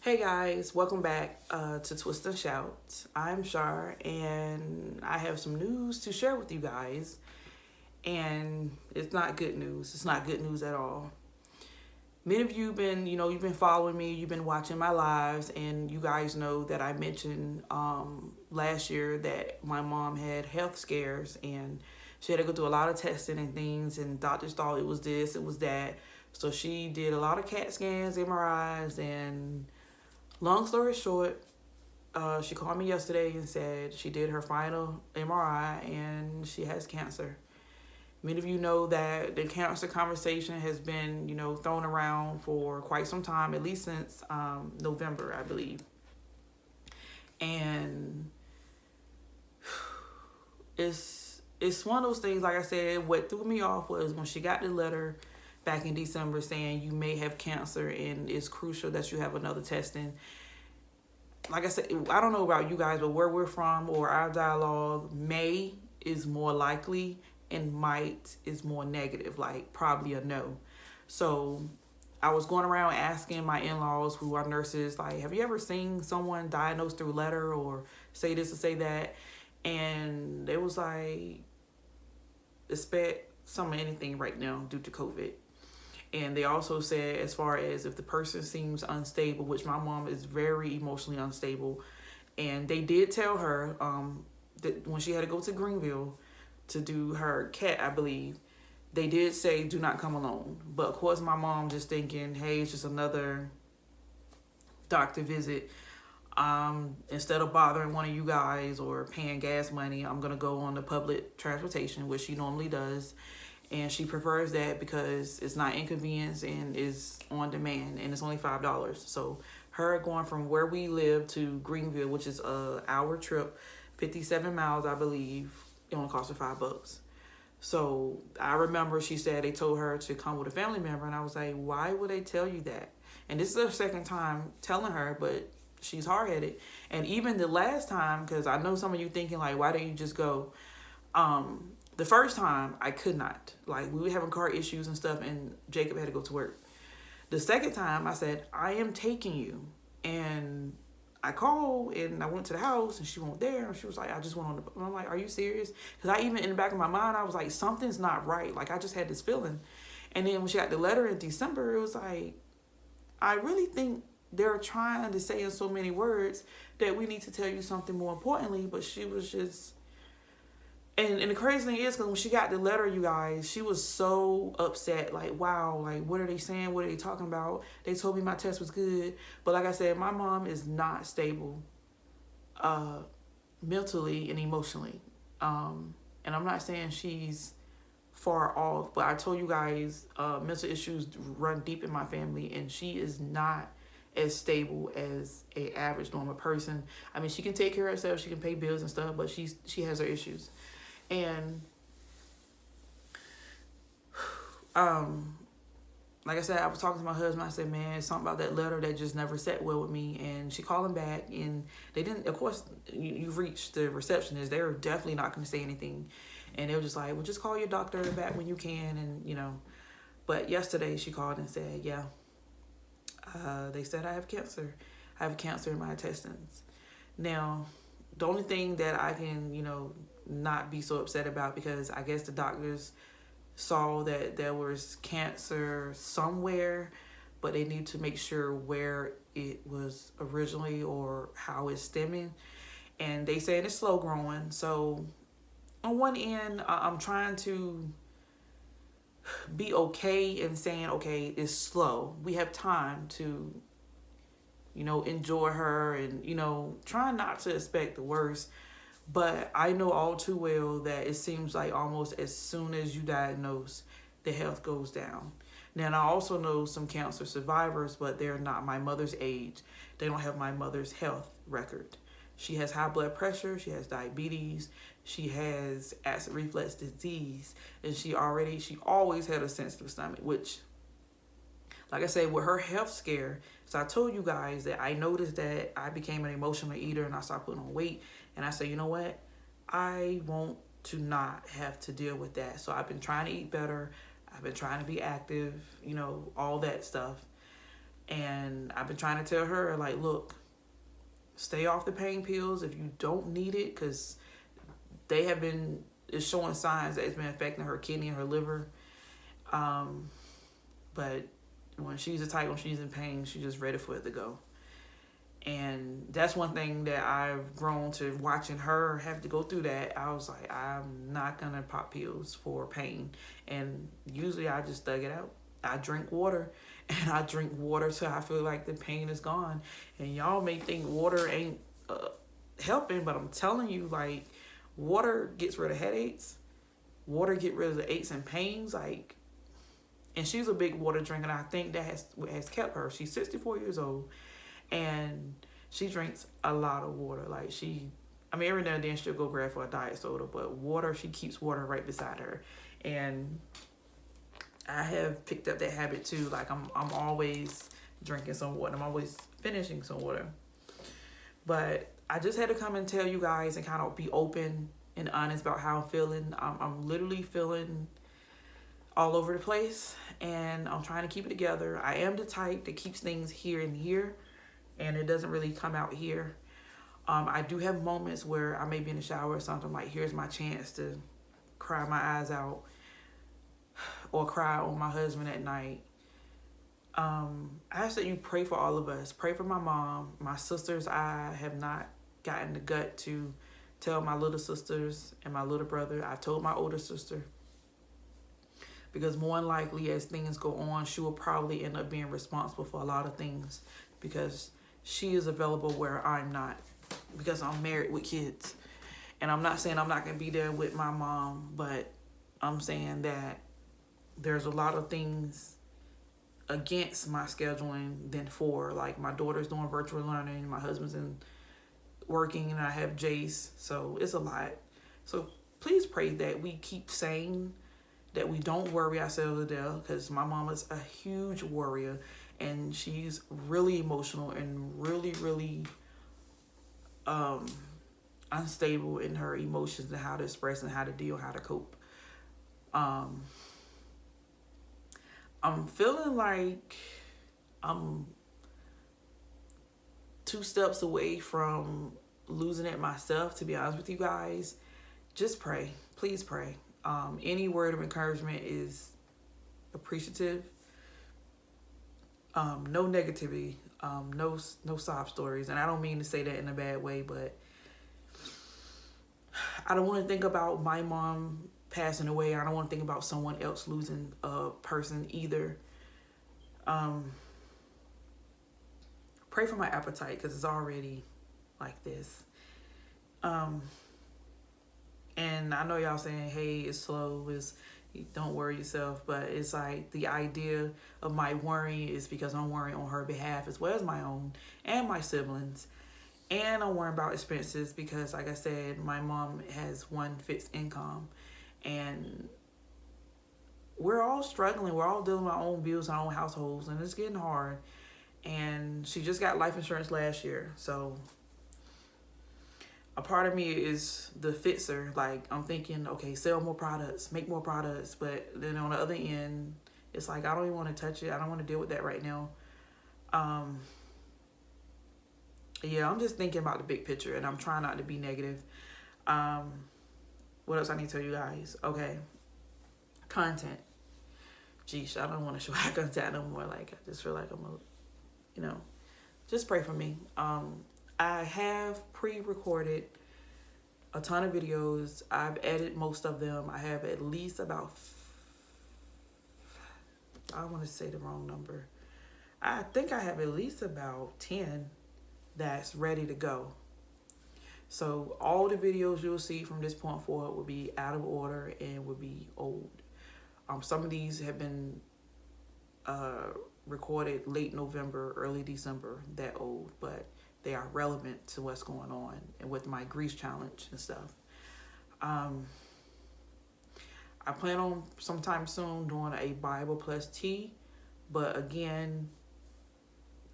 Hey guys, welcome back to Twist and Shout. I'm Shar, and I have some news to share with you guys. And it's not good news. It's not good news at all. Many of you been, you've been following me. You've been watching my lives, and you guys know that I mentioned last year that my mom had health scares, and she had to go through a lot of testing and things. And doctors thought it was this, it was that. So she did a lot of CAT scans, MRIs, and long story short, she called me yesterday and said she did her final MRI and she has cancer. Many of you know that the cancer conversation has been, thrown around for quite some time, at least since November, I believe. And it's one of those things. Like I said, what threw me off was when she got the letter back in December saying you may have cancer and it's crucial that you have another testing. Like I said, I don't know about you guys, but where we're from or our dialogue, may is more likely and might is more negative, like probably a no. So I was going around asking my in-laws who are nurses, like, have you ever seen someone diagnosed through letter or say this or say that? And they was like, expect some of anything right now due to COVID. And they also said, as far as if the person seems unstable, which my mom is very emotionally unstable, and they did tell her that when she had to go to Greenville to do her CAT, I believe, they did say do not come alone. But of course, my mom just thinking, hey, it's just another doctor visit. Instead of bothering one of you guys or paying gas money, I'm gonna go on the public transportation, which she normally does, and she prefers that because it's not inconvenience and is on demand and it's only $5. So her going from where we live to Greenville, which is a hour trip, 57 miles, I believe, it only cost her $5. So I remember she said they told her to come with a family member, and I was like, why would they tell you that? And this is her second time telling her, but she's hard-headed. And even the last time, because I know some of you thinking like, why don't you just go? The first time I could not. Like, we were having car issues and stuff, and Jacob had to go to work. The second time I said, I am taking you. And I called and I went to the house and she wasn't there. And she was like, I just went on the, and I'm like, are you serious? Because I even, in the back of my mind, I was like, something's not right. Like, I just had this feeling. And then when she got the letter in December, it was like, I really think they're trying to say in so many words that we need to tell you something more importantly. But she was just, and the crazy thing is, because when she got the letter, you guys, she was so upset. Like, wow, like, what are they saying? What are they talking about? They told me my test was good. But like I said, my mom is not stable mentally and emotionally. And I'm not saying she's far off, but I told you guys, mental issues run deep in my family, and she is not as stable as a average normal person. I mean, she can take care of herself, she can pay bills and stuff, but she has her issues. And like I said, I was talking to my husband. I said, man, it's something about that letter that just never sat well with me. And she called him back, and they didn't, of course, you've reached the receptionist. They were definitely not going to say anything. And they were just like, well, just call your doctor back when you can. And, but yesterday she called and said, yeah, they said I have cancer. I have cancer in my intestines. Now, the only thing that I can, not be so upset about, because I guess the doctors saw that there was cancer somewhere, but they need to make sure where it was originally or how it's stemming. And they said it's slow growing. So on one end, I'm trying to be okay and saying, okay, it's slow. We have time to, enjoy her and, try not to expect the worst. But I know all too well that it seems like almost as soon as you diagnose, the health goes down. Now, I also know some cancer survivors, but they're not my mother's age. They don't have my mother's health record. She has high blood pressure, she has diabetes, she has acid reflux disease, and she always had a sensitive stomach, which, like I said, with her health scare, so I told you guys that I noticed that I became an emotional eater and I started putting on weight. And I said, you know what? I want to not have to deal with that. So I've been trying to eat better. I've been trying to be active, all that stuff. And I've been trying to tell her, like, look, stay off the pain pills if you don't need it, because they have been, it's showing signs that it's been affecting her kidney and her liver. But when she's the type, when she's in pain, she's just ready for it to go. And that's one thing that I've grown to, watching her have to go through that. I was like, I'm not going to pop pills for pain. And usually I just thug it out. I drink water, and I drink water till I feel like the pain is gone. And y'all may think water ain't helping, but I'm telling you, like, water gets rid of headaches. Water get rid of the aches and pains. Like, and she's a big water drinker, and I think that has kept her. She's 64 years old, and she drinks a lot of water. Like, every now and then she'll go grab for a diet soda, but water, she keeps water right beside her. And I have picked up that habit too. Like, I'm always drinking some water. I'm always finishing some water. But I just had to come and tell you guys and kind of be open and honest about how I'm feeling. I'm literally feeling all over the place, and I'm trying to keep it together. I am the type that keeps things here and here, and it doesn't really come out here. I do have moments where I may be in the shower or something, like, here's my chance to cry my eyes out or cry on my husband at night. I ask that you pray for all of us. Pray for my mom, my sisters. I have not gotten the gut to tell my little sisters and my little brother. I told my older sister, because more than likely, as things go on, she will probably end up being responsible for a lot of things, because she is available where I'm not, because I'm married with kids. And I'm not saying I'm not going to be there with my mom, but I'm saying that there's a lot of things against my scheduling than for. Like, my daughter's doing virtual learning, my husband's working, and I have Jace, so it's a lot. So please pray that we keep saying that we don't worry ourselves to death, because my mom is a huge worrier, and she's really emotional and really, really unstable in her emotions and how to express and how to deal, how to cope. I'm feeling like I'm 2 steps away from losing it myself, to be honest with you guys. Just pray. Please pray. Any word of encouragement is appreciative. No negativity. No sob stories. And I don't mean to say that in a bad way, but I don't want to think about my mom passing away. I don't want to think about someone else losing a person either. Pray for my appetite, because it's already like this. And I know y'all saying, hey, it's slow, don't worry yourself, but it's like the idea of my worrying is because I'm worrying on her behalf as well as my own and my siblings. And I'm worrying about expenses because, like I said, my mom has one fixed income, and we're all struggling. We're all dealing with our own bills, our own households, and it's getting hard. And she just got life insurance last year, so a part of me is the fixer. Like, I'm thinking, okay, sell more products, make more products, but then on the other end, it's like, I don't even want to touch it. I don't want to deal with that right now. Yeah, I'm just thinking about the big picture, and I'm trying not to be negative. What else I need to tell you guys? Okay, content. Geesh, I don't want to show eye contact no more. Like, I just feel like just pray for me. I have pre-recorded a ton of videos. I've edited most of them. I have at least about, I don't want to say the wrong number. I think I have at least about 10 that's ready to go. So all the videos you'll see from this point forward will be out of order and will be old. Some of these have been recorded late November, early December, that old, but they are relevant to what's going on and with my Grease challenge and stuff. I plan on sometime soon doing a Bible plus tea, but again,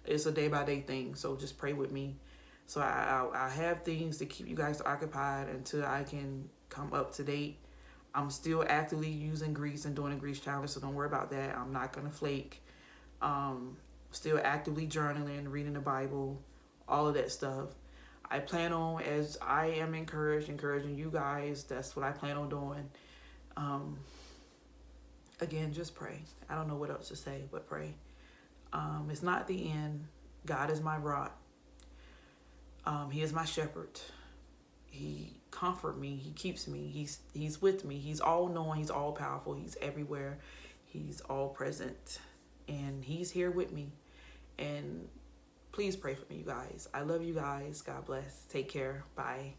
it's a day-by-day thing, so just pray with me. So I have things to keep you guys occupied until I can come up to date. I'm still actively using Grease and doing a Grease challenge, so don't worry about that. I'm not gonna flake. still actively journaling, reading the Bible, all of that stuff. I plan on, as I am encouraging you guys, that's what I plan on doing. Again, just pray. I don't know what else to say, but pray. It's not the end. God is my rock. He is my shepherd. He comforts me. He keeps me. He's with me. He's all knowing. He's all powerful. He's everywhere. He's all present. And he's here with me. And please pray for me, you guys. I love you guys. God bless. Take care. Bye.